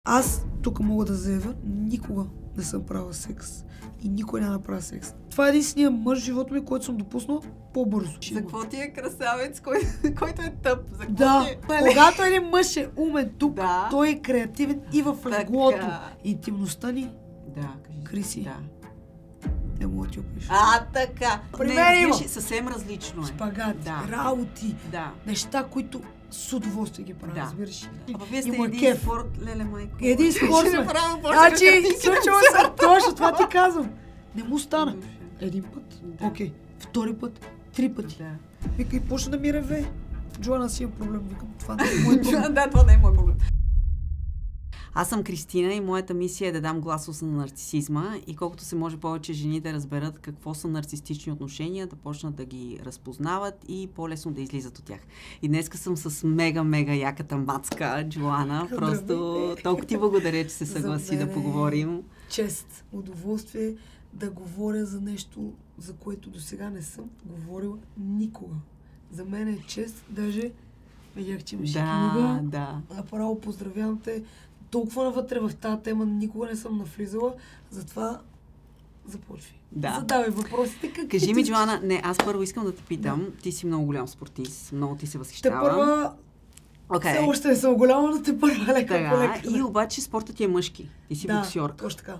Аз тук мога да заявя, никога не съм правил секс и никога няма да правя секс. Това е единствения мъж в живота ми, който съм допуснал по-бързо. За какво ти е красавец, който е тъп? За Да, ти е... когато един мъж е умен тук, Да. той е креативен и в леглото. Така. Интимността ни, Да, кажи. Криси, Да. не мога да ти опиша. Така. При Не, мен има. разбираш, съвсем различно е. Спагати, Да. работи, Да. неща, които с удоволствие ги правя, Да. разбираш. Ама вие И сте му е един кеф. спорт, леле майко. Един спорт Ще сме. направим Значи, случва се точно това ти казвам. Не му стана. Душа. Един път, Да. окей. Втори път, 3 пъти. Да. Вика и почна да ми реве. Джоана, си имам проблем. Викам, това не е мой проблем. Да, това не е мой проблем. Аз съм Кристина и моята мисия е да дам гласност на нарцисизма и колкото се може повече жени да разберат какво са нарцистични отношения, да почнат да ги разпознават и по-лесно да излизат от тях. И днеска съм с мега яката мацка, Джоана. Просто толкова ти благодаря, че се съгласи да поговорим. Чест, удоволствие да говоря за нещо, за което до сега не съм говорила никога. За мен е чест, даже видях, че имаш книга. Да. Направо поздравявам те. Толкова навътре в тази тема никога не съм навлизала, затова започвай. Да. Задавай въпросите. Кажи ми, Джоана, не, аз първо искам да те питам. Да. Ти си много голям спортист, много ти се Те възхищавам. първа... Okay. Все още не съм голяма, но те първа лека по лека. И обаче спортът ти е мъжки. Ти си боксьорка. Да, точно така.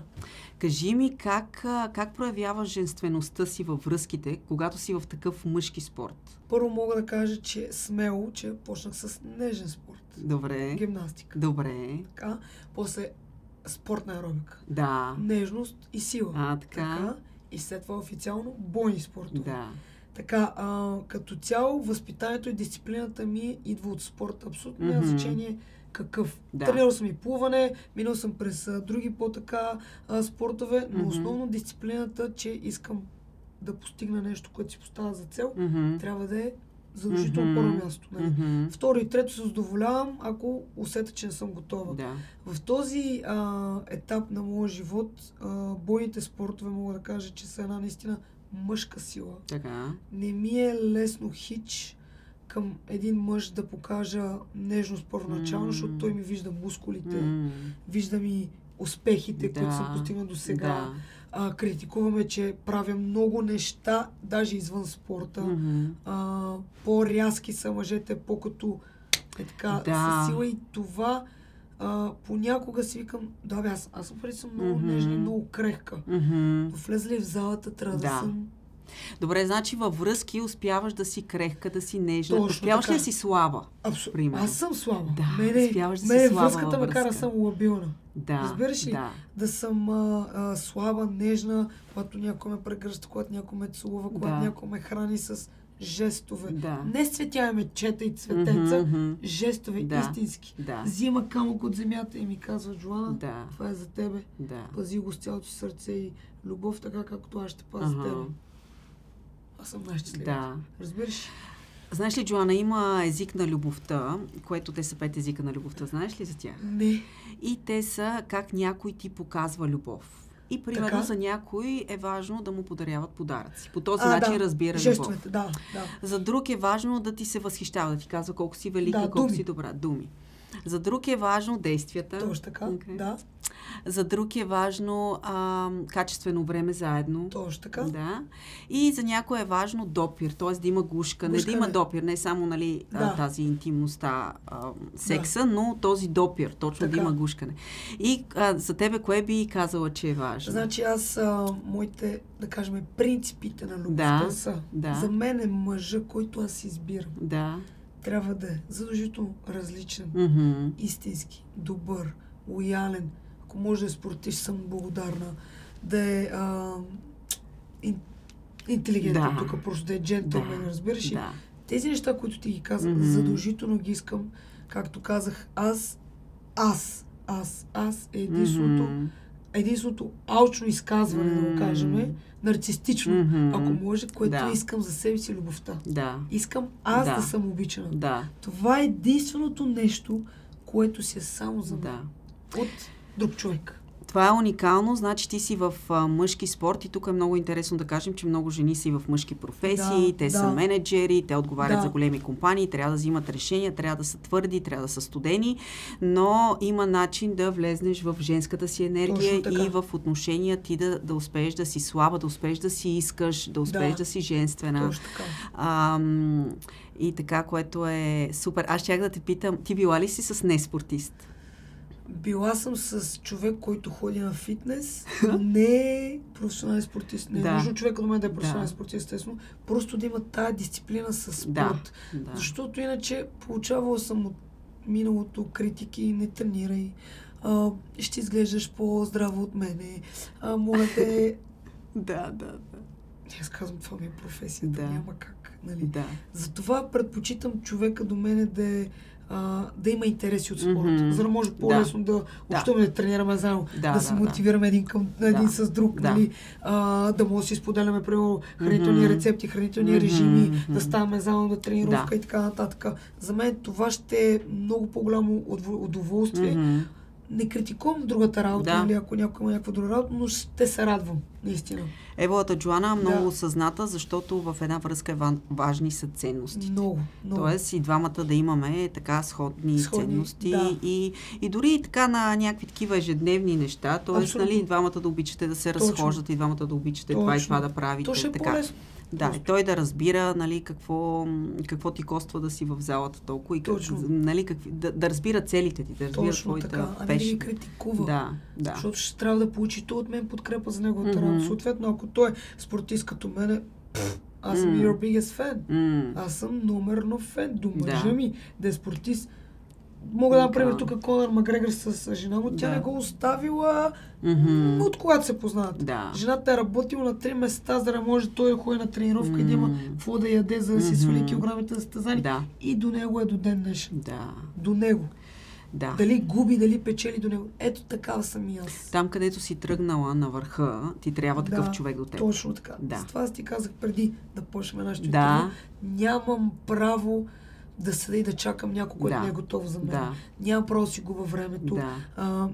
Кажи ми как проявяваш женствеността си във връзките, когато си в такъв мъжки спорт? Първо мога да кажа, че смело, че почнах с нежен спорт. Добре. Гимнастика. Добре. Така. После спортна аеробика. Да. Нежност и сила. Така. И след това официално бойни спортове. Да. Така, като цяло, възпитанието и дисциплината ми идва от спорта. Абсолютно няма значение какъв. Да. Тренирал съм и плуване, минал съм през други по-така спортове, но основно дисциплината, че искам да постигна нещо, което си поставя за цел, трябва да е задължително първо място. Нали? Второ и трето се задоволявам, ако усета, че не съм готова. Да. В този етап на моя живот, бойните спортове мога да кажа, че са една наистина мъжка сила. Така. Не ми е лесно хич към един мъж да покажа нежност първоначално, защото той ми вижда мускулите, вижда ми успехите, които съм постигнал до сега. Критикуваме, че правя много неща, даже извън спорта. По-рязки са мъжете, по-като е така със сила и това понякога си викам, аз съм преди съм много нежна и много крехка. Влезли в залата, трябва да съм... Добре, значи във връзки успяваш да си крехка, да си нежна. Точно успяваш така. ли да си слаба? Абсолютно. Аз съм слаба. Да, успяваш да си мене слаба връзката във ме кара връзка. съм лабилна. Да. Разбираш ли? Да. Да съм слаба, нежна, когато някой ме прегръща, когато някой ме целува, когато някой ме храни с жестове. Да. Не светяме чета и цветеца, жестове, истински. Да. Взима камък от земята и ми казва, Джоана, Да. това е за тебе. Да. Пази го с цялото си сърце и любов, така както аз ще пазя тебе. Аз съм най-щастлив. Да. Разбираш? Знаеш ли, Джоана, има език на любовта, което те са 5 езика на любовта. Знаеш ли за тях? Не. И те са как някой ти показва любов. И примерно така? За някой е важно да му подаряват подаръци. По този начин разбира жестовете, любов. Да. За друг е важно да ти се възхищава, да ти казва колко си велика, колко си добра. Думи. За друг е важно действията. Точно така, да. За друг е важно качествено време заедно. Точно така. Да. И за някой е важно допир, т.е. да има гушкане, да има допир, не само тази интимността, секса, но този допир, точно така. Да има гушкане. И за тебе кое би казала, че е важно? Значи аз, моите, да кажем, принципите на любовта са. За мен е мъжа, който аз избирам. Да. Трябва да е задължително различен, истински, добър, лоялен. Ако може да е спортист, съм благодарна. Да е интелигентен, тук просто да е джентълмен, разбираш ли? Да. Тези неща, които ти ги казах, задължително ги искам. Както казах, аз е единственото алчно изказване, да го кажем, нарцистично, ако може, което искам за себе си любовта. Да. Искам да съм обичана. Да. Това е единственото нещо, което си е само за мен. От друг човек. Това е уникално, значи ти си в мъжки спорт и тук е много интересно да кажем, че много жени си в мъжки професии, те са менеджери, те отговарят за големи компании, трябва да взимат решения, трябва да са твърди, трябва да са студени, но има начин да влезнеш в женската си енергия и в отношения ти да успееш да си слаба, да успееш да си искаш, да успееш да си женствена. Точно така. И така, което е супер. Аз щях да те питам, ти била ли си с неспортист? Била съм с човек, който ходи на фитнес, не професионален спортист. Не е нужно човека до мен да е професионален спортист, естествено. Просто да има тая дисциплина с спорт. Да. Защото иначе получавала съм от миналото критики, не тренирай, ще изглеждаш по-здраво от мене, моля те... Да. Аз казвам, това ми е професията, няма как. Нали? Да. Затова предпочитам човека до мене да има интереси от спорта, за да може по-лесно да общуваме, да тренираме заедно, да се мотивираме един с друг, нали? Да може да си споделяме, примерно, хранителни рецепти, хранителни режими, да ставаме заедно на тренировка и така нататък. За мен това ще е много по-голямо удоволствие. Не критикувам другата работа, или ако някой има някаква друга работа, но ще се радвам, наистина. Еволата Джоана е много осъзната, защото в една връзка важни са ценности. Много. Тоест и двамата да имаме така сходни ценности и дори така на някакви такива ежедневни неща, т.е. нали, двамата да обичате да се разхождат и двамата да обичате това и това да правите. То ще е по-лесно. Да, и той да разбира, нали, какво ти коства да си в залата толкова и нали, да разбира целите ти, да разбира твоите пешки. А не да ги критикува. Защото ще трябва да получи то от мен подкрепа за неговата работа. Съответно, ако той е спортист като мене, аз съм your biggest fan. Аз съм номерно фен до мъжа ми, да е спортист. Мога да например тук Конър Макгрегор с жена му, тя не го оставила от когато се познават. Жената е работила на 3 места, за да може той да ходи на тренировка и да има какво да яде, за да си свали килограмите за състезание. И до него е до ден днешен. До него. Дали губи, дали печели до него. Ето такава съм и аз. Там, където си тръгнала на върха, ти трябва такъв човек до теб. Точно така. Затова аз ти казах преди да почнем нашето интервю. Нямам право да седа и да чакам някой, който не е готов за мен. Нямам право да си губа времето.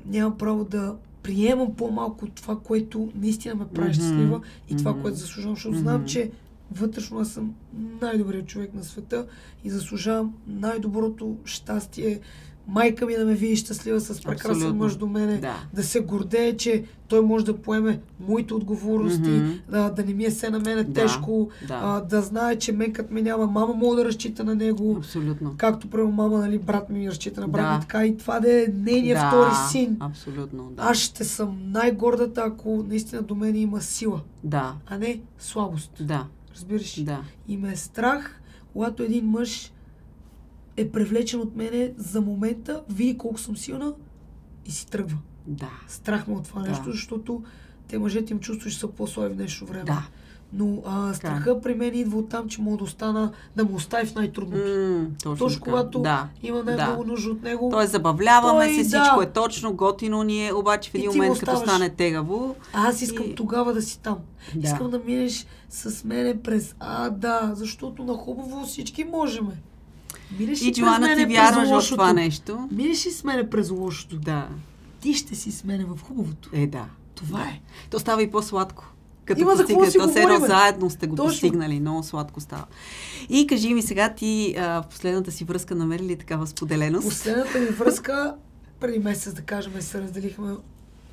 Нямам право да приемам по-малко от това, което наистина ме прави щастлива и това, което заслужавам, защото знам, че вътрешно аз съм най-добрият човек на света и заслужавам най-доброто щастие. Майка ми да ме види щастлива с прекрасен мъж до мене, да се гордее, че той може да поеме моите отговорности, да не ми е се на мене тежко, да знае, че мен като ми няма, мама мога да разчита на него. Абсолютно. Както първо мама, нали, брат ми разчита на брат ми, така и това да е нейният втори син. Абсолютно, Аз ще съм най-гордата, ако наистина до мен има сила, а не слабост. Разбираш? И ме е страх, когато един мъж е привлечен от мене за момента, види колко съм силна и си тръгва. Страх ме от това нещо, защото те мъжете им чувстват, че са по-слаби в днешно време. Но страха при мен идва от там, че мога да му остави в най-трудното. Точно когато има най-много нужда от него. Той забавляваме се, всичко е точно, готино ни е, обаче в един момент, като стане тегаво. Аз искам тогава да си там. Искам да минеш с мене през защото на хубаво всички можем. И Джоана, ти вярваш в това нещо. Минеш ли с мене през лошото? Ти ще си с мене в хубавото. Това е. То става и по-сладко. Като постигнете, то едно заедно сте го постигнали. Много сладко става. И кажи ми сега, ти в последната си връзка намери ли такава споделеност? Последната ми връзка, преди месец, да кажем, се разделихме.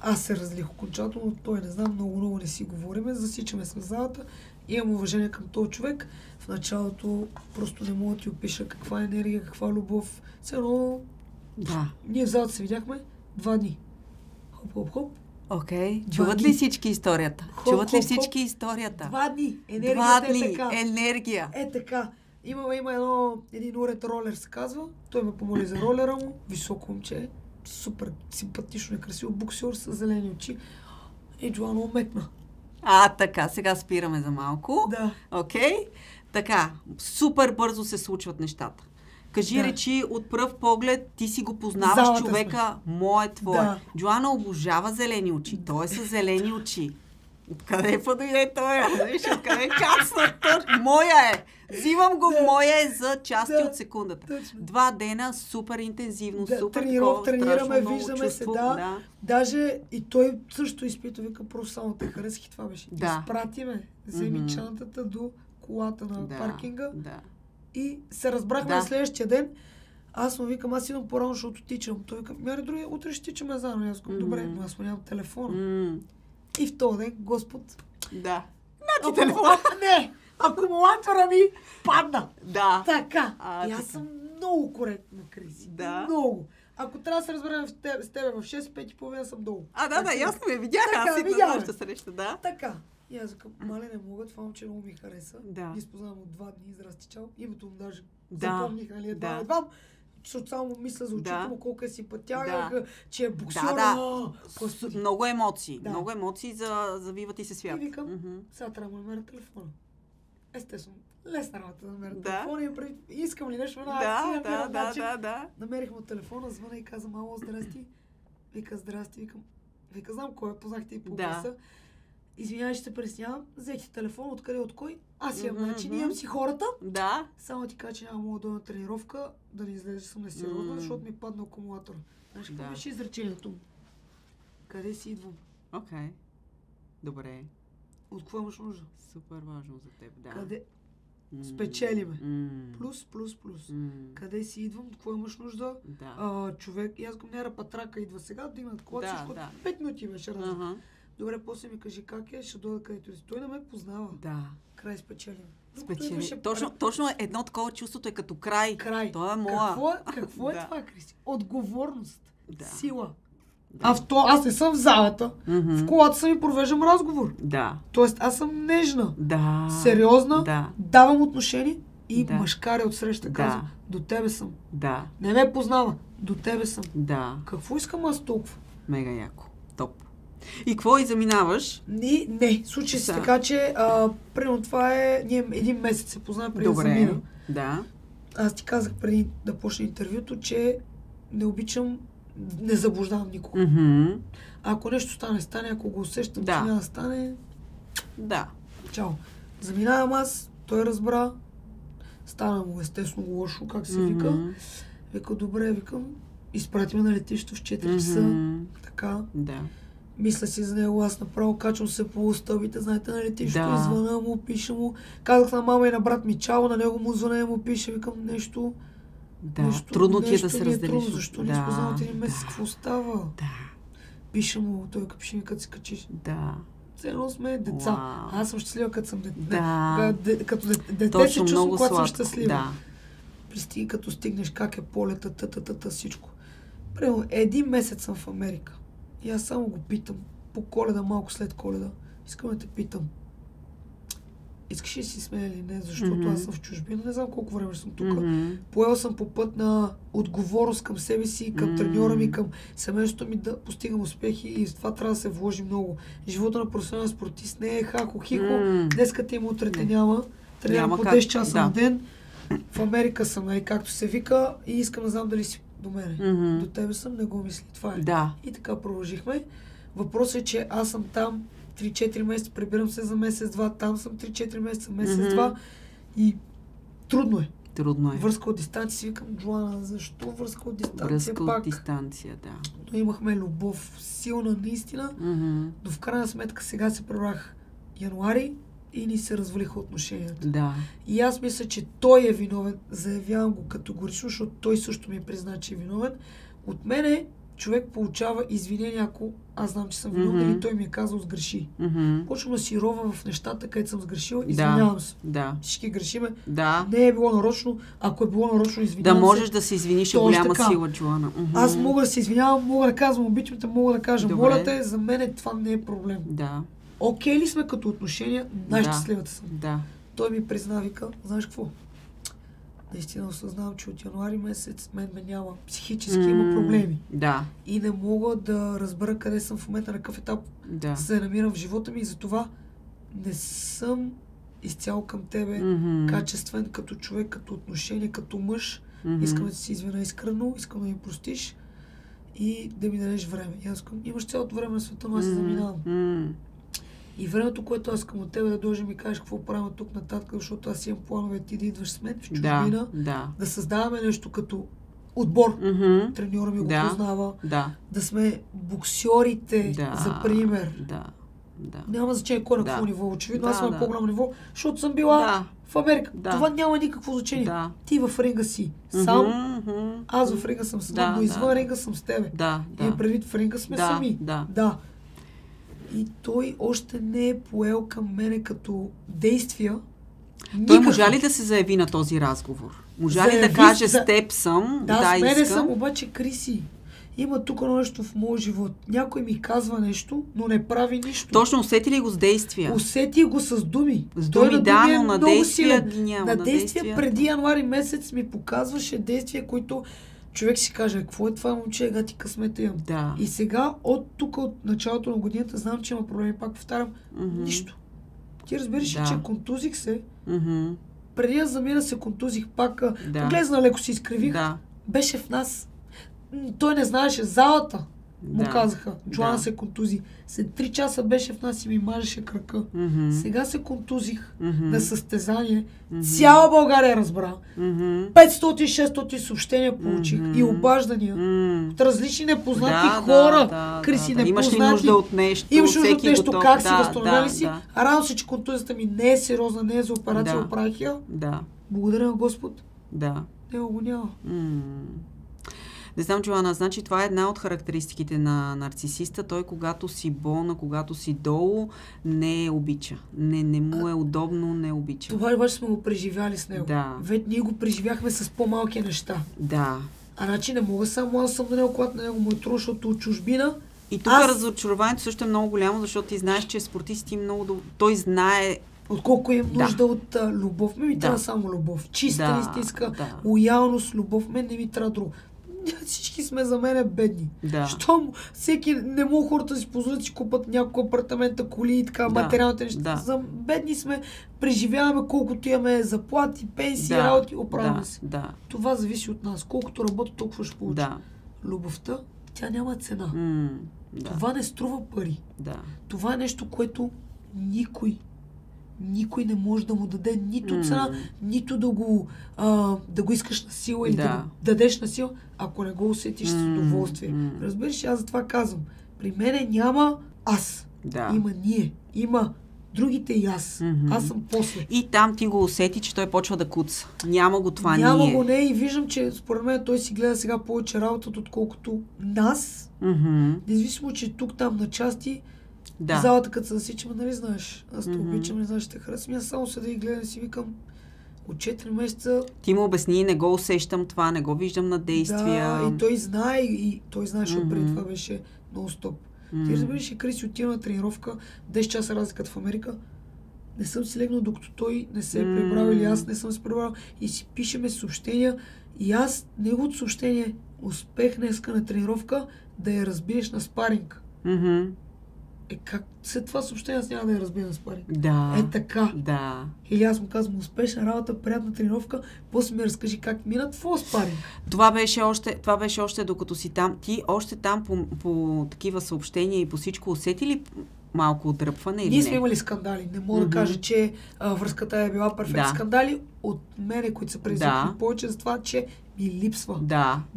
Аз се разделих окончателно, той не знам, много не си говориме, засичаме се в залата. Имам уважение към този човек. В началото просто не мога да ти опиша каква енергия, каква любов. Все едно, ние в залата се видяхме 2 дни. Хоп. Окей. Чуват ли всички историята? Чуват ли всички историята? 2 дни. Енергията е така. Енергия. Е така. Има един уред ролер, се казва. Той ме помоли за ролера му. Високо момче. Супер симпатично и красиво. Боксер с зелени очи. И Джоана омекна. Така. Сега спираме за малко. Окей. Така. Супер бързо се случват нещата. Кажи речи, от пръв поглед ти си го познаваш човека, твой. Джоана обожава зелени очи. Той е с зелени очи. Откъде подойде той? Виж, откъде кацна точно? Моя е! Взимам го, моя е за части от секундата. Точно. 2 дена, супер интензивно, супер тренираме, виждаме се, да. Даже и той също изпита, вика, просто само те харесах и това беше. Изпрати ме, вземи чантата до колата на паркинга и се разбрахме на следващия ден. Аз му викам, аз идвам по-рано, защото тичам. Той викам, мяри други, утре ще тичаме заедно. Аз казвам, добре, но аз нямам телефона. И в този ден, Господ... Да. На ти телефона! Не! Акумулатора ми падна! Да. Така. И аз съм много коректна, Криси. Да. Много. Ако трябва да се разберем с тебе в 6-5:30 съм долу. Да, ясно ме видях. Аз си на нощта среща, да. Така. И аз викам, мале, не мога, това момче много ми хареса. Да. Ние спознавам от 2 дни, здрасти, чао. Името му даже запомних, нали, едва. Защото само мисля за очите му, колко е симпатяга, че е боксер. Много емоции. Много емоции завиват и се свят. И викам, сега трябва да намеря телефона. Естествено, лесна работа да намеря телефона. Искам ли нещо? Намерих му телефона, звъна и казвам, ало, здрасти. Вика, здрасти. Вика, знам кой е, познахте и по гласа. Извинявай, ще се преснявам. Взех телефон, откъде, от кой? Аз имам начин, имам си хората. Да. Само ти кажа, че няма мога да на тренировка, да не излезе, че съм несериозна, защото ми падна акумулатора. Знаеш, какво беше изречението му? Къде си идвам? Окей. Добре. От какво имаш нужда? Супер важно за теб, да. Къде? Спечелиме. Плюс. Къде си идвам? От какво имаш нужда? Да. Човек, и аз го не рапатрака, идва сега, да имат кола, всичко. 5 минути беше разлика. Добре, после ми кажи как е, ще дойда където си. Той не ме познава. Да. Край спечелим. Точно едно такова чувството е като край. Той е моя. Какво е това, Кристи? Отговорност. Сила. Аз не съм в залата. В колата съм и провеждам разговор. Да. Тоест аз съм нежна. Да. Сериозна. Давам отношение и мъжкаря отсреща казва. До тебе съм. Да. Не ме познава. До тебе съм. Да. Какво искам аз толкова? Мега яко. Топ. И какво и заминаваш? Не, случи се така, че примерно това е... Ние 1 месец се познаваме преди да замина. Да. Аз ти казах преди да почне интервюто, че не обичам, не заблуждавам никога. Ако нещо стане, ако го усещам, че няма да стане... Да. Чао. Заминавам аз, той разбра, стана му естествено лошо, как се вика. Вика, добре, викам, изпрати ме на летището в 4 часа. Така. Да. Мисля си за него, аз направо качвам се по стълбите, знаете, на летището, звъна му, пише му. Казах на мама и на брат ми чао, на него му звъна и му пише, викам нещо. Да, трудно ти е да се разделиш. Трудно, защо не спознават 1 месец, какво става? Да. Пише му, той пише ми, като се качиш. Да. Все едно сме деца. Аз съм щастлива, като съм дете. Да. Като дете се чувствам, когато съм щастлива. Да. Пристиги, като стигнеш как е полета, всичко. Примерно, 1 месец съм в Америка. И аз само го питам, по Коледа, малко след Коледа. Искам да те питам. Искаш ли си смея или не, защото аз съм в чужбина, не знам колко време съм тук. Поел съм по път на отговорност към себе си, към треньора ми, към семейството ми да постигам успехи и в това трябва да се вложи много. Живота на професионален спортист не е хако-хихо, днеска те има, утре те няма. Тренирам по 10 часа на ден. В Америка съм, както се вика, и искам да знам дали си до мене. До тебе съм, не го мисли. Това е. Да. И така продължихме. Въпросът е, че аз съм там 3-4 месеца, прибирам се за месец-два, там съм 3-4 месеца, месец-два и трудно е. Трудно е. Връзка от дистанция, си викам, Джоана, защо връзка от дистанция? Връзка от дистанция, да. Но имахме любов силна, наистина, но в крайна сметка сега се прибрах януари и ни се развалиха отношенията. Да. И аз мисля, че той е виновен, заявявам го категорично, защото той също ми призна, че е виновен. От мене човек получава извинения, ако аз знам, че съм виновен или той ми е казал сгреши. Почвам да си рова в нещата, където съм сгрешила, извинявам се. Да. Всички грешиме. Да. Не е било нарочно, ако е било нарочно, извинявам се. Да можеш да се извиниш, е голяма сила, Джоана. Аз мога да се извинявам, мога да казвам обичам те, мога да кажа моля те, за мен това не е проблем. Да. Окей ли сме като отношения? Най-щастливата съм. Да. Той ми призна, вика, знаеш какво? Наистина осъзнавам, че от януари месец мен ме няма. Психически има проблеми. Да. И не мога да разбера къде съм в момента, на какъв етап се намирам в живота ми и затова не съм изцяло към тебе качествен като човек, като отношение, като мъж. Искам да си извина искрено, искам да ми простиш и да ми дадеш време. И аз искам, имаш цялото време на света, но аз се заминавам. И времето, което аз към от тебе да дойдеш ми кажеш какво правим тук нататък, защото аз имам планове ти да идваш с мен в чужбина, да създаваме нещо като отбор. Треньора ми го познава. Да сме боксьорите, за пример. Няма значение кой на какво ниво. Очевидно аз съм на по-голямо ниво, защото съм била в Америка. Това няма никакво значение. Ти в ринга си сам, аз в ринга съм сам, но извън ринга съм с тебе. И предвид в ринга сме сами. И той още не е поел към мене като действия. Той можа ли да се заяви на този разговор? Можа ли да каже с теб съм? Да, с мене съм, обаче Криси. Има тук нещо в моят живот. Някой ми казва нещо, но не прави нищо. Точно, усети ли го с действия? Усети го с думи. С думи, но на действия ги няма. На действия преди януари месец ми показваше действия, които човек си каже, какво е това, момче, ега ти късмета имам. И сега, от тук, от началото на годината, знам, че има проблеми. Пак повтарям, нищо. Ти разбираш, че контузих се. Преди да замина се контузих пак. Поглезна леко си изкривих. Беше в нас. Той не знаеше залата. Му казаха. Джоана се контузи. След 3 часа беше в нас и ми мажеше кръка. Сега се контузих на състезание. Цяла България разбра. 500-600 съобщения получих и обаждания от различни непознати хора. Криси, непознати. Имаш ли нужда от нещо? Имаш нужда от нещо. Как си? Възстановяли си? Радвам се, че контузията ми не е сериозна, не е за операция, оправих я. Благодаря на Господ. Не го няма. Не знам, Джоана, значи това е една от характеристиките на нарцисиста. Той, когато си болна, когато си долу, не обича. Не му е удобно, не обича. Това обаче сме го преживяли с него. Вече ние го преживяхме с по-малки неща. Значи не мога само аз съм на него, когато на него му е трудно, защото от чужбина. И тук разочарованието също е много голямо, защото ти знаеш, че спортист ти много... Той знае... Отколко имам нужда от любов. Ми трябва само любов. Чиста, истинска, лоялност, любов. Мен не ми трябва друго. Всички сме за мен бедни. Щом всеки не мога хората да си позволят да си купат няколко апартамента, коли и така, материалните неща. За бедни сме, преживяваме колкото имаме заплати, пенсии, работи, оправяме се. Това зависи от нас. Колкото работа, толкова ще получи. Любовта, тя няма цена. Това не струва пари. Това е нещо, което никой не може да му даде нито цена, нито да го искаш на сила или да го дадеш на сила, ако не го усетиш с удоволствие. Разбираш, аз затова казвам. При мене няма аз. Има ние. Има другите и аз. Аз съм после. И там ти го усети, че той почва да куца. Няма го това ние. Няма го и виждам, че според мен той си гледа сега повече работата, отколкото нас. Независимо, че тук там на части залата, като се засичаме, нали знаеш? Аз те обичам, не знаеш, те харесвам. Аз само седа и гледам и си викам от 4 месеца... Ти му обясни, не го усещам това, не го виждам на действия. И той знае, защото преди това беше нон-стоп. Ти разбираш, Криси отива на тренировка, 10 часа разликата в Америка. Не съм си легнал, докато той не се е прибрал или аз не съм се прибрал и си пишеме съобщения и аз, неговото съобщение, успех днеска на тренировка да я разбиеш на спаринг. Как след това съобщение аз няма да я разбия на спаринг? Така. Или аз му казвам, успешна работа, приятна тренировка, после ми разкажи как мина твой спаринг. Това беше още докато си там. Ти още там по такива съобщения и по всичко усети ли малко отдръпване или не? Ние сме имали скандали. Не мога да кажа, че връзката е била перфектна. Скандали от мене, които са предизвикали повече за това, че ми липсва.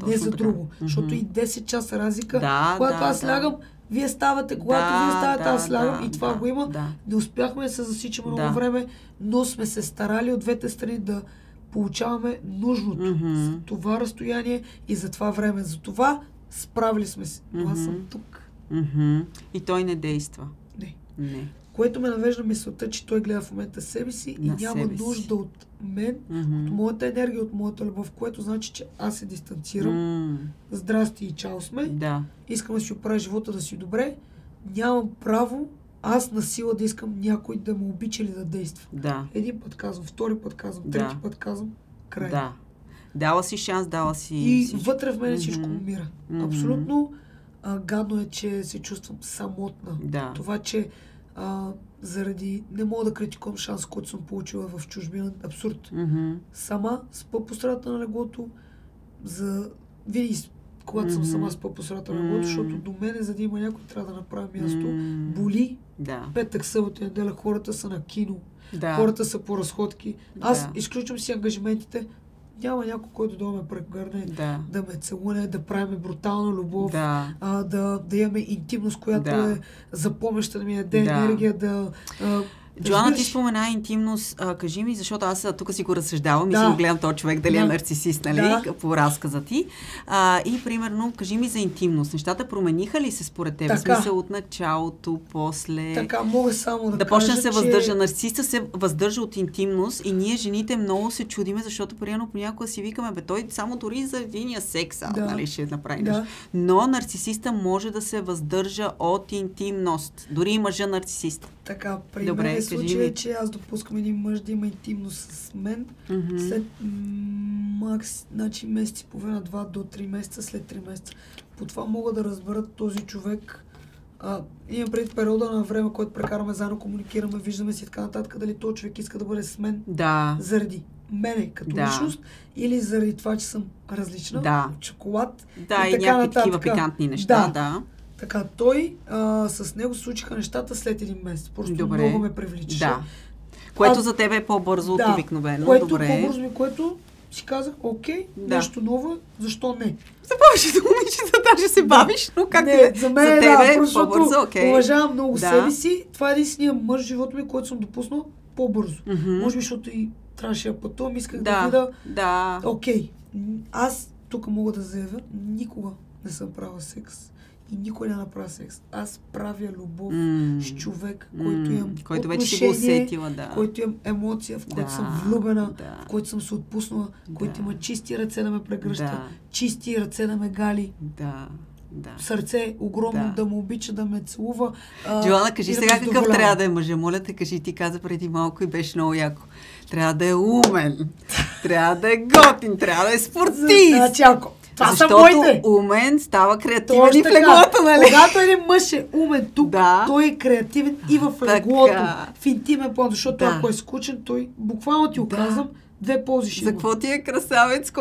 Не за друго. Защото и 10 часа разлика, когато аз лягам, вие ставате, когато вие ставате, аз слягам и това го има. Не успяхме да се засичаме много време, но сме се старали от двете страни да получаваме нужното за това разстояние и за това време. За това справили сме се. Но аз съм тук. И той не действа. Не. Което ме навежда мисълта, че той гледа в момента себе си и няма нужда от мен, от моята енергия, от моята любов, което значи, че аз се дистанцирам. Здрасти и чао сме. Искам да си оправя живота, да си добре. Нямам право аз на сила да искам някой да ме обича или да действа. Един път казвам, втори път казвам, трети път казвам, край. Дала си шанс, дала си... И вътре в мен всичко умира. Абсолютно гадно е, че се чувствам самотна. Това, че заради... Не мога да критикувам шанс, който съм получила в чужбина. Абсурд. Сама, по страната на леглото, винаги когато съм сама с по-посрата работа, защото до мене, за да има някой, трябва да направя място. Боли. Петък, събота, неделя, хората са на кино. Хората са по разходки. Аз изключвам си ангажиментите. Няма някой, който да ме прегърне, да ме целуне, да правим брутална любов, да имаме интимност, която е запомняща да ми даде енергия, Джоана, ти спомена интимност. Кажи ми, защото аз тук си го разсъждавам и си го гледам този човек дали е нарцисист, нали, по разказа ти. И примерно, кажи ми за интимност. Нещата промениха ли се според теб? В смисъл от началото, после... Така, мога само да почне да се въздържа. Нарцисиста се въздържа от интимност и ние, жените, много се чудиме, защото примерно понякога си викаме, той само дори за единия секс, нали, ще направи нещо. Но нарцисиста може да се въздържа от интимност. Дори и мъжа нарцисист. Така, при мен е случай, че аз допускам един мъж да има интимност с мен след месец и половина, 2 до 3 месеца, след 3 месеца. По това мога да разбера този човек. Имам преди периода на време, който прекараме заедно, комуникираме, виждаме си така нататък, дали този човек иска да бъде с мен заради мене като личност или заради това, че съм различна, чоколад и някакви такива пикантни неща. Така, той, с него се случиха нещата след един месец. Просто много ме привличаше. Което за тебе е по-бързо от обикновено. По-бързо ми, което си казах, окей, нещо ново, защо не? За повечето момичета даже се бавиш, но как за мен за тебе по-бързо, уважавам много себе си. Това е единствения мъж в живота ми, който съм допуснал по-бързо. Може би, защото и трябваше да пътувам, исках да видя. Окей, аз тук мога да заявя, никога не съм правила секс. И никой не направи секс. Аз правя любов с човек, който имам който вече си го усетила, който имам емоция, в който съм влюбена, в който съм се отпуснала, който има чисти ръце да ме прегръща, чисти ръце да ме гали. Сърце огромно, да ме обича, да ме целува. Джоана, кажи сега какъв трябва да е мъжа. Моля те, кажи, ти каза преди малко и беше много яко. Трябва да е умен, трябва да е готин, трябва да е спортист. Защото умен става креативен и в леглото, нали? Когато един мъж е умен тук, той е креативен и в леглото, в интимен план, защото ако е скучен, той буквално ти оказвам 2 ползи ще има. За какво ти е красавец,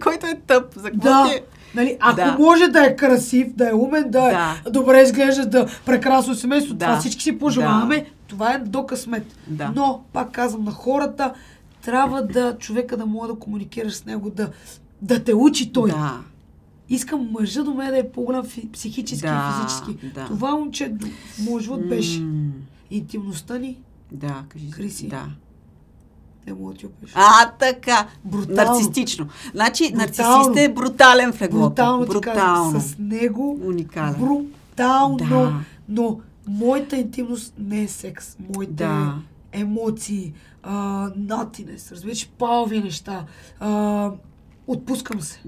който е тъп? За какво ти е... Нали, ако може да е красив, да е умен, да е добре изглежда, да прекрасно семейство, това всички си пожелаваме, това е до късмет. Но, пак казвам, на хората трябва човека да може да комуникираш с него, да те учи той. Искам мъжа до мен да е по-голям психически и физически. Това момче в моят живот беше интимността ни. Кажи. Криси. Не мога да ти опиша. Така. Нарцистично. Значи, нарцисист е брутален в леглото. Брутално. С него уникален. Брутално. Но моята интимност не е секс. Моите емоции, натинес, разбираш, палви неща, отпускам се.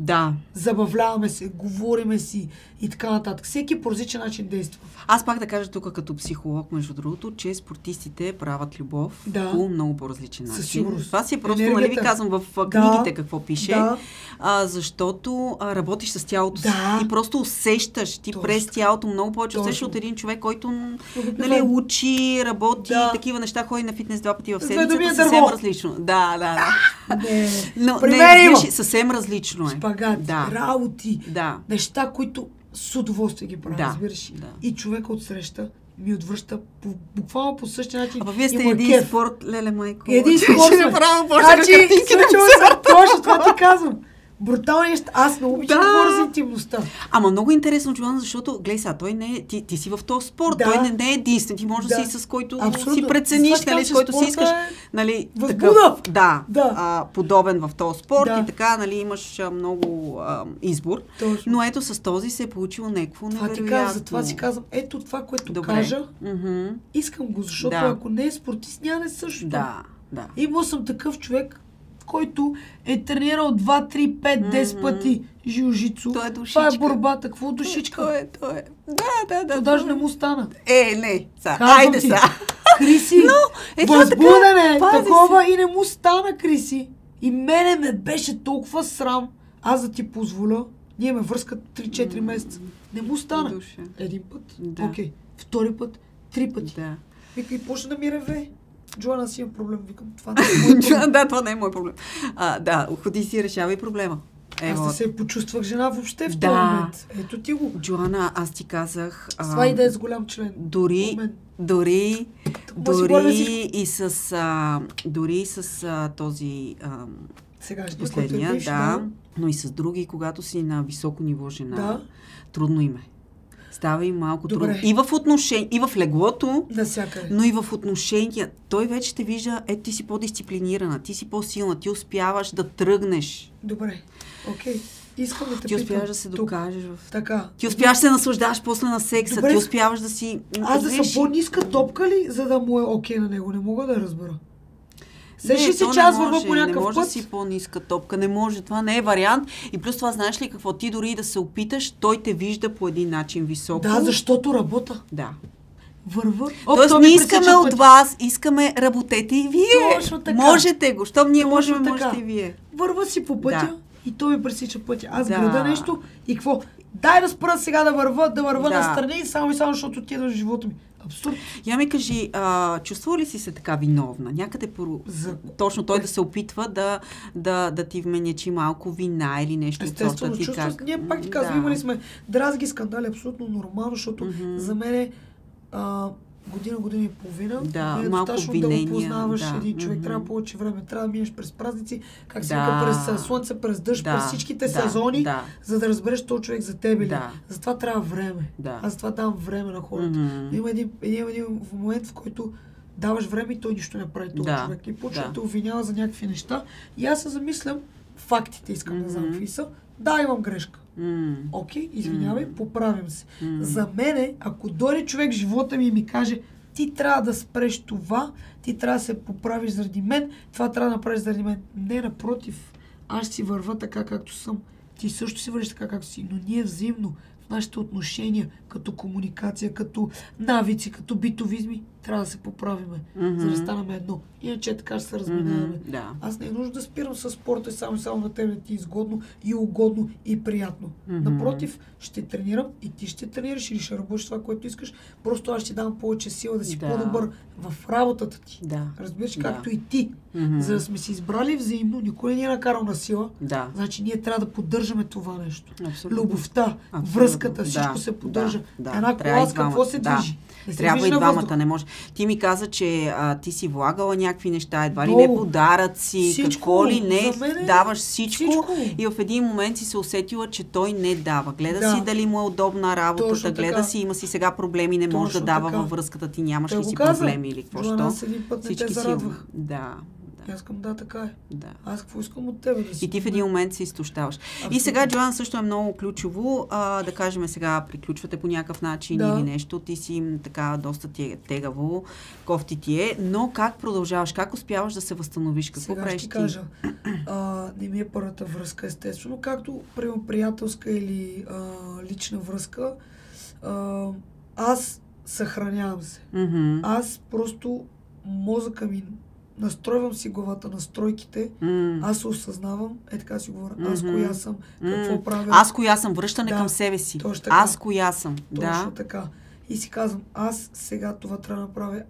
Забавляваме се, говориме си и така нататък. Всеки по различен начин действа. Аз пак да кажа тук като психолог, между другото, че спортистите правят любов по много по-различен начин. Това си е просто, нали ви казвам в книгите какво пише, защото работиш с тялото си. Ти просто усещаш, през тялото много повече усещаш от един човек, който учи, работи, такива неща, ходи на фитнес 2 пъти в седмицата, съвсем различно. Но съвсем различно е. Шпагат, работи, неща, които с удоволствие ги правя, разбираш. И човека отсреща ми отвръща буквално по същия начин. Вие сте един спорт, леле майко. Един спорт. Значи, точно това ти казвам. Брутални неща. Аз много обичам да говоря за интимността. Ама много интересно, Джоана, защото, гледай сега, той не е, ти си в този спорт, той не е единствен. Ти можеш да си с който си прецениш, нали, с който си искаш. Нали, такъв, подобен в този спорт и така, нали, имаш много избор. Точно. Но ето с този се е получило някакво невероятно. Затова си казвам, ето това, което кажа, искам го, защото ако не е спортист, няма същото. Имал съм такъв човек, който е тренирал 2, 3, 5, 10 пъти жилжицу. Това е борбата. Какво душичка? Той е. То даже не му стана. Не. Айде са. Криси, възбудене, такова и не му стана, Криси. И мене ме беше толкова срам. Аз да ти позволя, ние ме връскат 3-4 месеца. Не му стана. Един път. Окей. Втори път. 3 пъти. Вика и почна да ми реве. Джоана, си имам проблем. Викам, това не е мой проблем. Това не е мой проблем. Ходи си, решавай проблема. Аз не се почувствах жена въобще в този момент. Ето ти го. Джоана, аз ти казах... Това и да е с голям член. Дори и с този последния, но и с други, когато си на високо ниво жена, трудно им е. Става и малко трудно. И в отношение, и в леглото, но и в отношения. Той вече те вижда, ти си по-дисциплинирана, ти си по-силна, ти успяваш да тръгнеш. Добре, окей. Искам да те ти успяваш да се докажеш в... Така. Ти успяваш да се наслаждаваш после на секса. Добре. Ти успяваш да си... Аз да съм по-ниска топка ли, за да му е окей на него? Не мога да разбера. Сещи си, че аз върва по някакъв път. Не може да си по-ниска топка. Не може. Това не е вариант. И плюс това, знаеш ли какво? Ти дори да се опиташ, той те вижда по един начин високо. Да, защото работа. Да. Върва. Тоест, ние искаме от вас, работете и вие. Точно така. Можете го. Щом ние можем, можете и вие. Върва си по пътя и той ми пресича пътя. Аз града нещо и какво? Дай да спра сега да върва настрани, само и само, защото ти е в живота ми. Абсурд. Я ми кажи, чувствува ли си се така виновна? Някъде точно той да се опитва да ти вменячи малко вина или нещо от сорта ти как? Ние пак ти казвам, имали сме дразги скандали, абсолютно нормално, защото за мен е година и половина. Да, е малко достатъчно обвинения. Да опознаваш един човек, трябва повече време, трябва да минеш през празници, как се вика, през слънце, през дъжд, през всичките сезони, за да разбереш този човек за тебе ли. Затова трябва време. Аз затова давам време на хората. Има един момент, в който даваш време и той нищо не прави този човек. И почва да те обвинява за някакви неща. И аз се замислям, фактите искам да знам какви са. Да, имам грешка. Окей, извинявай, поправим се. За мене, ако дойде човек в живота ми и ми каже, ти трябва да спреш това, ти трябва да се поправиш заради мен, това трябва да направиш заради мен. Не, напротив, аз си върва така, както съм. Ти също си вървиш така, както си, но ние взаимно в нашите отношения, като комуникация, като навици, като битовизми, трябва да се поправиме, за да станем едно. Иначе така ще се разминаваме. Аз не е нужда да спирам с спорта и само на тебе ти е изгодно и угодно и приятно. Напротив, ще тренирам и ти ще тренираш или ще работиш това, което искаш. Просто аз ще дам повече сила да си по-добър в работата ти. Разбираш, както и ти. За да сме си избрали взаимно, никой не ни е накарал на сила. Значи ние трябва да поддържаме това нещо. Любовта, връзката, всичко се поддържа. Една кола с какво се движи? Трябва и двамата, не може. Ти ми каза, че ти си влагала някакви неща, едва ли не подаръци, какво ли не, даваш всичко и в един момент си се усетила, че той не дава. Гледа си дали му е удобна работата, гледа си, има си сега проблеми, не може да дава във връзката ти, нямаш ли си проблеми или какво що. Всички си. Да. Аз искам, така е. Аз какво искам от тебе да си. И ти в един момент се изтощаваш. И сега, Джоан, също е много ключово, да кажем сега, приключвате по някакъв начин или нещо, ти си така доста тегаво, кофти ти е, но как продължаваш? Как успяваш да се възстановиш? Какво правиш ти? Сега ще кажа, не ми е първата връзка, естествено, както приятелска или лична връзка, аз съхранявам се. Аз просто мозъка ми настройвам си главата, настройките, аз се осъзнавам, така си говоря, аз коя съм, какво правя. Аз коя съм, връщане към себе си. Аз коя съм. Точно така. И си казвам, аз сега това трябва да направя,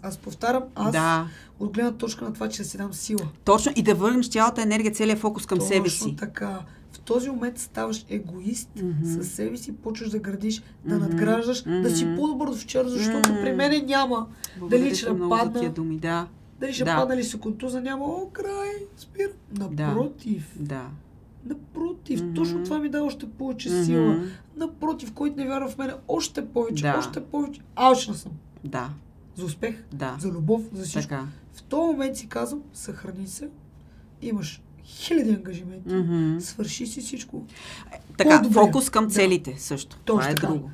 аз повтарям, от гледна точка на това, че да си дам сила. Точно, и да върнеш цялата енергия, целият фокус към себе си. Точно така. В този момент ставаш егоист със себе си, почваш да градиш, да надграждаш, да си по-добър от вчера, защото при мене няма дали ще нападна. Дали ще падна ли се контуза, няма, край, спира. Напротив. Напротив, точно това ми дава още повече сила. Напротив, който не вярва в мене, още повече. Алчна съм. За успех, за любов, за всичко. В този момент си казвам, съхрани се, имаш хиляди ангажименти, свърши си всичко. Така, фокус към целите също. Това е друго.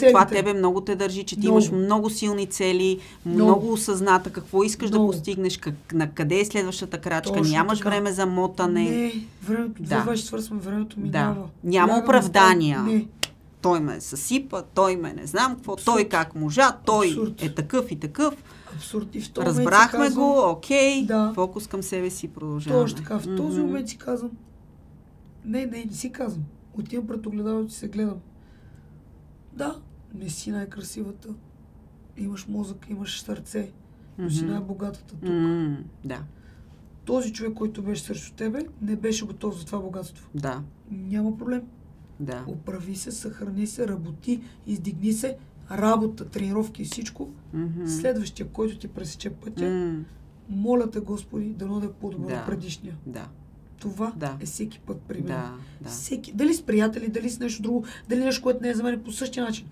Това тебе много те държи, че ти имаш много силни цели, много осъзната какво искаш да постигнеш, на къде е следващата крачка, нямаш време за мотане. Не, времето, 24 времето минава. Няма оправдания. Той ме съсипа, той ме не знам какво, той как можа, той е такъв и такъв. Абсурд. И в този разбрахме го, окей, фокус към себе си, продължаваме. Точно така, в този момент си казвам, не си казвам, отивам пред огледалото и се гледам. Да, не си най-красивата, имаш мозък, имаш сърце, но си най-богатата тук. този човек, който беше срещу тебе, не беше готов за това богатство. Да. Няма проблем. Да. Оправи се, съхрани се, работи, издигни се, работа, тренировки и всичко. Следващия, който ти пресече пътя, моля те, Господи, дано да е по-добър от предишния. Да. Това е всеки път при мен. Да. Всеки, дали с приятели, дали с нещо друго, дали нещо, което не е за мен по същия начин.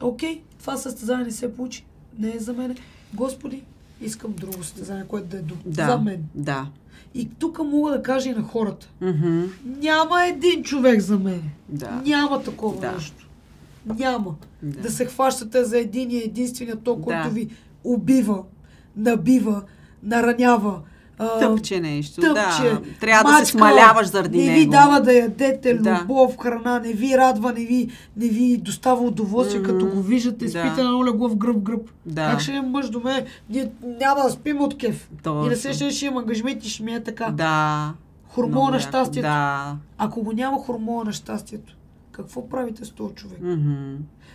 Окей, това състезание не се получи, не е за мен. Господи, искам друго състезание, което да е за мен. Да. И тук мога да кажа и на хората. Няма един човек за мен. Да. Няма такова нещо. Няма. Да се хващате за единствения то, който ви убива, набива, наранява. Тъпче нещо, да. Трябва да се смаляваш заради него. Не ви дава да ядете любов, храна, не ви радва, не ви достава удоволствие, като го виждате, спите на легло в гръб. Как ще е мъж до мен? Ние няма да спим от кеф. И да се ще имам ангажимент и ще ми е така. Да. Хормона на щастието. Да. Ако го няма хормона на щастието, какво правите с този човек?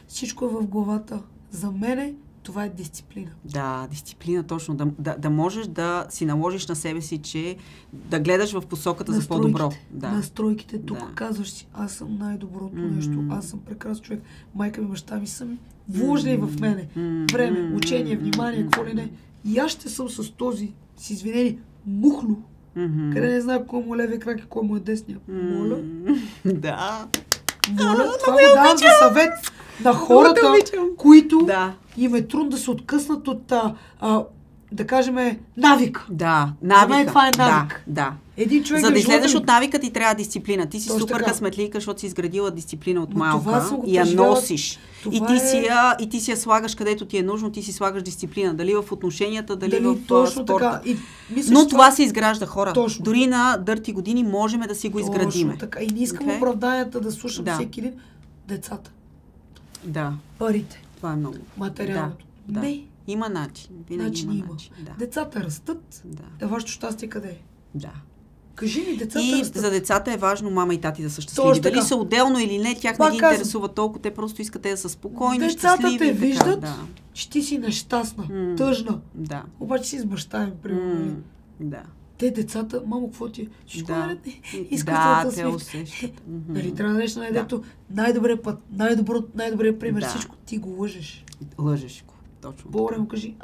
Всичко е в главата. За мене това е дисциплина. Да, дисциплина точно. Да можеш да си наложиш на себе си, че да гледаш в посоката за по-добро. Настройките. Тук казваш си, аз съм най-доброто нещо, аз съм прекрасен човек. Майка ми, баща ми са ми вложили в мене време, учение, внимание, какво ли не. И аз ще съм с този, с извинени, мухло, къде не знае кой му е левия крак и кой му е десния. Моля. Да. Моля, това го давам за съвет на хората, които им е трудно да се откъснат от, да кажем, навик. Да, навика. За мен това е навик. Да. Един човек за да изследваш от навика ти трябва дисциплина. Ти си супер късметлийка, защото си изградила дисциплина от малка и я носиш. И ти си я слагаш където ти е нужно, ти си слагаш дисциплина. Дали в отношенията, дали в спорта. Но това се изгражда, хора. Точно. Дори на дърти години можем да си го изградиме. Точно така. И не искам оправданията да слушам всеки един. Децата. Да. Парите. Това е много. Материалното. Не. Има начин. Винаги има начин. Децата растат. Вашето щастие къде е? Да. Кажи ми, децата и растат. за децата е важно мама и тати да са щастливи. Дали са отделно или не, тях не ги интересува толкова. Те просто искат да са спокойни, щастливи. Децата те виждат, че ти си нещастна, тъжна. Да. Обаче си с баща им, примерно. Да. Те децата, мамо, какво ти е? Всичко искат да те усещат. Нали, трябва да дадеш на детето най-добрия път, най-добрия пример. Всичко ти го лъжеш. Лъжеш го, точно. По-време кажи,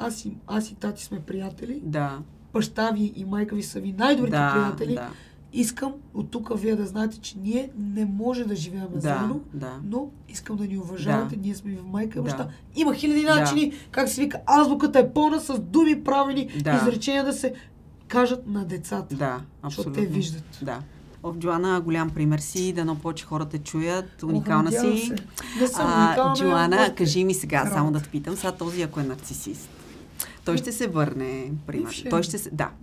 аз и тати сме приятели. Да. Баща ви и майка ви са ви най-добрите приятели. Да. Искам от тук вие да знаете, че ние не може да живеем заедно, но искам да ни уважавате. Ние сме ви майка и баща. Има хиляди начини, как се вика, азбуката е пълна с думи, правени изречения да се кажат на децата. Да, абсолютно. Защото те виждат. Да. Джоана, голям пример си, дано повече хората чуят, уникална си. Не съм уникална. Джоана, кажи ми сега, само да те питам, сега този, ако е нарцисист, той ще се върне, примерно.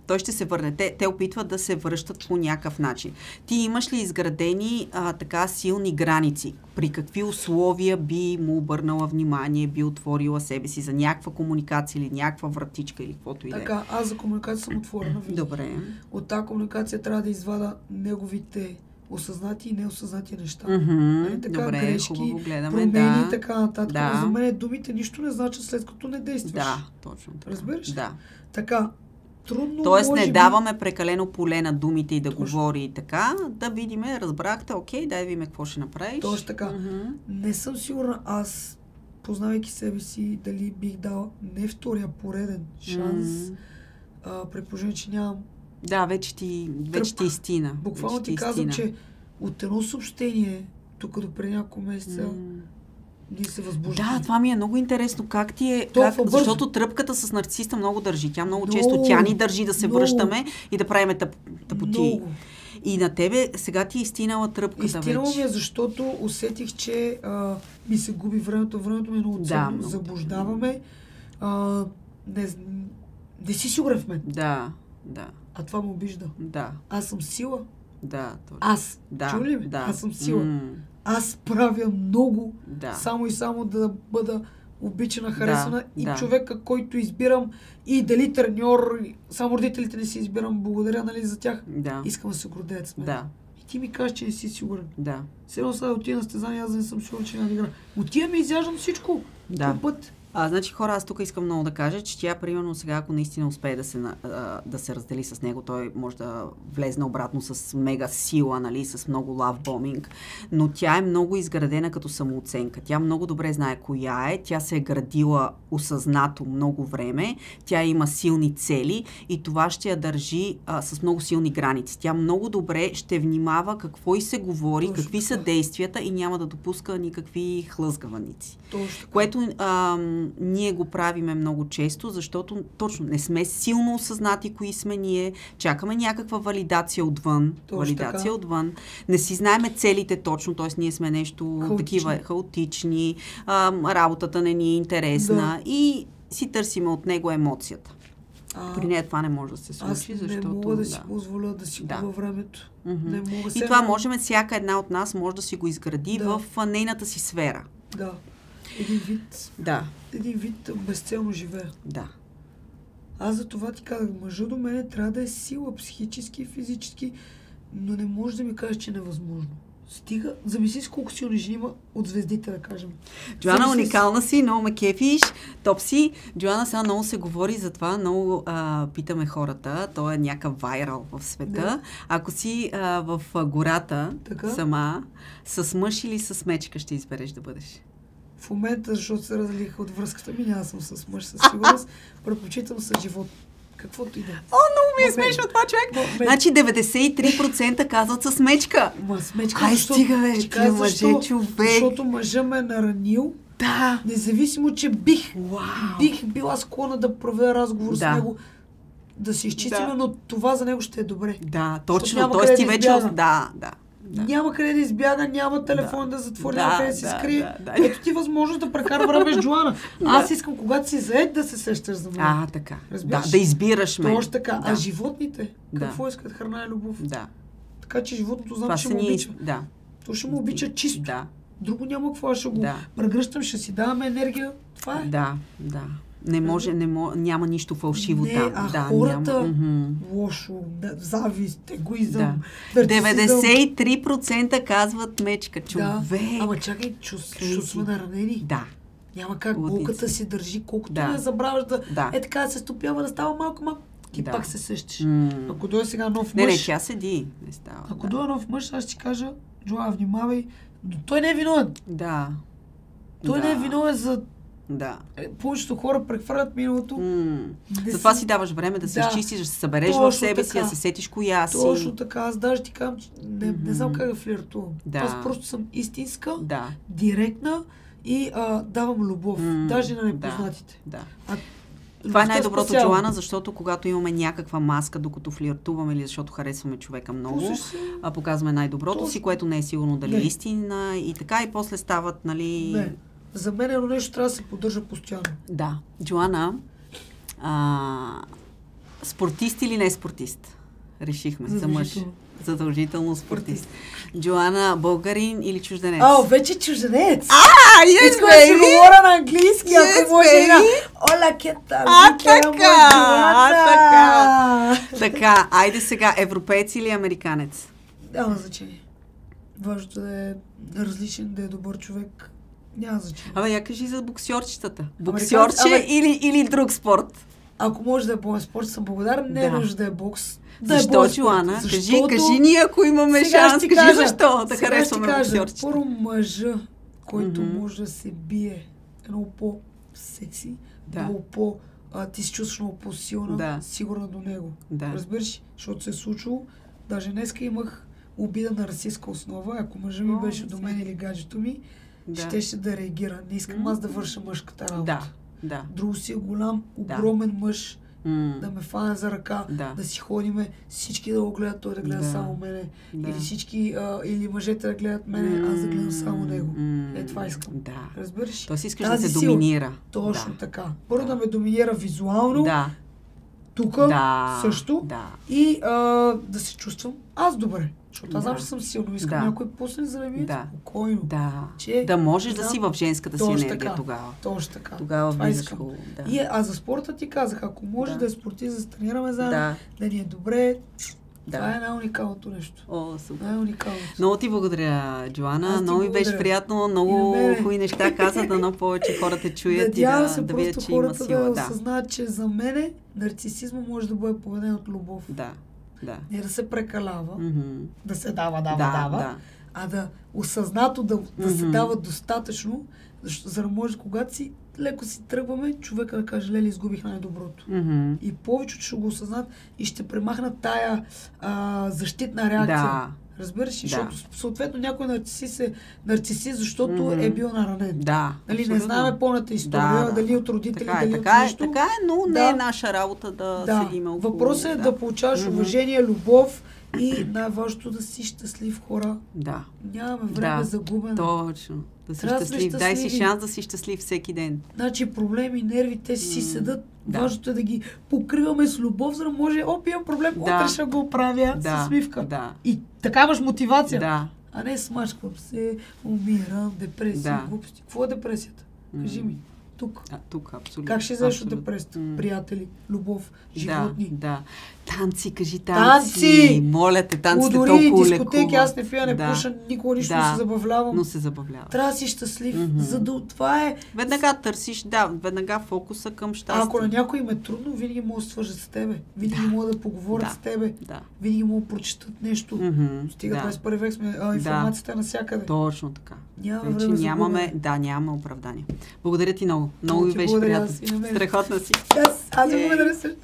Той ще се върне. Те опитват да се връщат по някакъв начин. Ти имаш ли изградени така силни граници? При какви условия би му обърнала внимание, би отворила себе си за някаква комуникация или някаква вратичка или каквото и да е? Така, аз за комуникация съм отворена. Добре. От тази комуникация трябва да извада неговите осъзнати и неосъзнати неща. Така, добре, грешки, хубаво гледаме, промени и така нататък. Да. За мен думите нищо не значат след като не действаш. Да, точно така. Разбираш? Да. Така, трудно тоест не даваме прекалено поле на думите и да говори и така, да видиме, разбрахте, окей, дай видим какво ще направиш. Точно така. Не съм сигурна аз, познавайки себе си, дали бих дал не втория пореден шанс, при положение, че нямам. Да, вече ти истина. Буквално ти казвам, че от едно съобщение, тук до преди няколко месеца, ние се възбуждаме. Да, това ми е много интересно. Как ти е... защото тръпката с нарцисиста много държи. Тя много често ни държи да се връщаме и да правиме тъпоти. И на тебе сега ти е изтинала тръпката вече. Изтинала ми е, защото усетих, че ми се губи времето. Времето ми е много ценно. Заблуждаваме. Не си сигурен в мен. Да. А това ме обижда. Да. Аз съм сила. Да. Аз. Чули ли? Аз съм сила. Аз правя много, само и само да бъда обичана, харесана и човека, който избирам и дали треньор, само родителите не си избирам, благодаря, нали, за тях. Искам да се гордеят с мен. И ти ми кажеш, че не си сигурен. Все едно сега отида на състезание, аз не съм сигурен, че няма да игра. Отивам и изяждам всичко. Път. Значи хора, аз тук искам много да кажа, че тя, примерно сега, ако наистина успее да се раздели с него, той може да влезне обратно с мега сила, нали, с много лавбоминг, но тя е много изградена като самооценка. Тя много добре знае коя е, тя се е градила осъзнато много време, тя има силни цели и това ще я държи с много силни граници. Тя много добре ще внимава какво и се говори, какви са действията и няма да допуска никакви хлъзгаваници. Което ние го правиме много често, защото точно не сме силно осъзнати кои сме ние, чакаме някаква валидация отвън, отвън, не си знаеме целите точно, т.е. ние сме нещо такива хаотични, работата не ни е интересна и си търсиме от него емоцията. При нея това не може да се случи, защото... не мога да си позволя да си губя времето. Не мога и това можем, всяка една от нас може да си го изгради в нейната си сфера. Да. Един вид безцелно живея. Да. Аз за това ти казах, мъжа до мене трябва да е сила, психически и физически, но не може да ми кажеш, че е невъзможно. Стига, замисли си колко силни жени има от звездите, да кажем. Джоана, уникална си, много ме кефиш, топ си. Джоана, сега много се говори за това, много питаме хората, то е някакъв вайрал в света. Да. Ако си в гората сама, с мъж или с мечка ще избереш да бъдеш? В момента, защото се разлиха от връзката ми, няма съм с мъж със сигурност, предпочитам с живот. Каквото и да. Много ми е смешно това, човек. Значи 93% казват с мечка. С мечка. Ай, стига, бе, ти мъже, човек. Защото мъжа ме е наранил. Да. Независимо, че бих била склонна да проведа разговор с него, да се изчистиме, но това за него ще е добре. Да, точно. Тоест ти вече... Да. Няма къде да избяга, няма телефон да затвори, няма къде да се скрие. Ето ти възможност да прекара време с Джоана. Аз искам, когато си заед, да се сещаш за мен. Така. Да избираш мен. Точно така. А животните, какво искат? Храна и любов. Да. Така че животното знам, че му обича. То ще му обича чисто. Да. Друго няма какво, ще го прегръщам, ще си даваме енергия. Това е. Да. Не може, няма нищо фалшиво там. Хората лошо, завист, егоизъм, 93% казват мечка. Човек. Ама чакай, чувства наранени. Да. Няма как, болката си държи, колкото не забравяш така да се стопява, да става малко, ти пак се същиш. Ако дойде сега нов мъж... Не, тя седи. Не става. Ако дойде нов мъж, аз ще ти кажа, Джоана, внимавай, той не е виновен. Да. Той не е виновен за... Да. Повечето хора прехвърлят миналото. Затова си даваш време да се изчистиш, да се събереш в себе си, да се сетиш коя си. Точно така. Аз даже ти казвам, че не знам как да флиртувам. Аз просто съм истинска, директна и давам любов. Даже на непознатите. Това е най-доброто, Джоана, защото когато имаме някаква маска, докато флиртуваме или защото харесваме човека много, показваме най-доброто си, което не е сигурно дали е истина и така, и после стават, нали... Не. За мен едно нещо трябва да се поддържа постоянно. Да. Джоана, спортист или не спортист? Решихме за мъж. Задължително спортист. Джоана, българин или чужденец? Вече чужденец! Искам да си говоря на английски, ако може на Ола, кета, така, айде сега, европеец или американец? Няма значение. Важното да е различен, да е добър човек. Няма значение. Я кажи за боксьорчетата. Боксьорче или друг спорт? Ако може да е по спорт, съм благодарен. Не е нужда да е бокс. Защо, Джоана? Кажи ни, ако имаме шанс. Кажи защо да харесваме боксьорчета. Първо мъжа, който може да се бие много по-секси, много по... ти се чувстваш много по-силна, сигурна до него. Разбираш? Защото се е случило. Даже днеска имах обида на расистска основа. Ако мъжа ми беше до мен или гаджето ми, ще да реагира. Не искам аз да върша мъжката работа. Друго си е голям, огромен мъж, да ме фане за ръка, да си ходиме, всички да го гледат, той да гледа само мене. Или всички, или мъжете да гледат мене, аз да гледам само него. Това искам. Разбираш? Той си искаш да се доминира. Точно така. Първо да ме доминира визуално, тук също, и да се чувствам аз добре. Защото аз знам, че съм силно. Искам някой пусне за да ми спокойно. Да можеш да си в женската си енергия тогава. Точно така. Тогава влизаш хубаво. А за спорта ти казах, ако може да е спортист, да се тренираме заедно, да ни е добре, Това е най-уникалното нещо. О, супер. Най-уникалното. Много ти благодаря, Джоана. Много ми беше приятно. Много хубави неща каза, дано повече хората чуят и да видят, че има сила. Да осъзнаят, че за мене нарцисизма може да бъде поведен от любов. Да. Не да се прекалява, да се дава, а да осъзнато да се дава достатъчно, за да може, когато си леко си тръгваме, човека да каже, леле, изгубих най-доброто. И повечето ще го осъзнат и ще премахнат тая защитна реакция. Разбираш, защото съответно някой нарцисист, защото е бил наранен. Нали, не знаем пълната история, дали от родители, дали от нещо. Така е, но не е наша работа да седим около. Въпросът е да получаваш уважение, любов и най-важното да си щастлив, хора. Нямаме време за губене. Точно. Да си щастлив. Дай си шанс да си щастлив всеки ден. Значи проблеми, нерви, те си седат. Важното е да ги покриваме с любов, за да може, имам проблем, утре ще го правя с усмивка. И така имаш мотивация. А не смачквам се, умирам, депресия, глупости. Какво е депресията? Кажи ми. Тук, абсолютно. Как ще излезеш от депресията? Приятели, любов, животни. Танци, кажи танци! Моля те, танците толкова лекува. Дори дискотеки, аз не пия, не пуша, никога нищо не се забавлявам. Но се забавлявам. Трябва да си щастлив. Това е... Веднага търсиш, веднага фокуса към щастие. Ако на някой им е трудно, винаги могат да свържат с тебе. Винаги могат да поговорят с тебе. Винаги могат да прочитат нещо. Стига 21 век сме, информацията е навсякъде. Точно така. Нямаме нямаме оправдание. Благодаря ти много. Много ми беше приятно. Страхотна си. Аз ви благодаря също.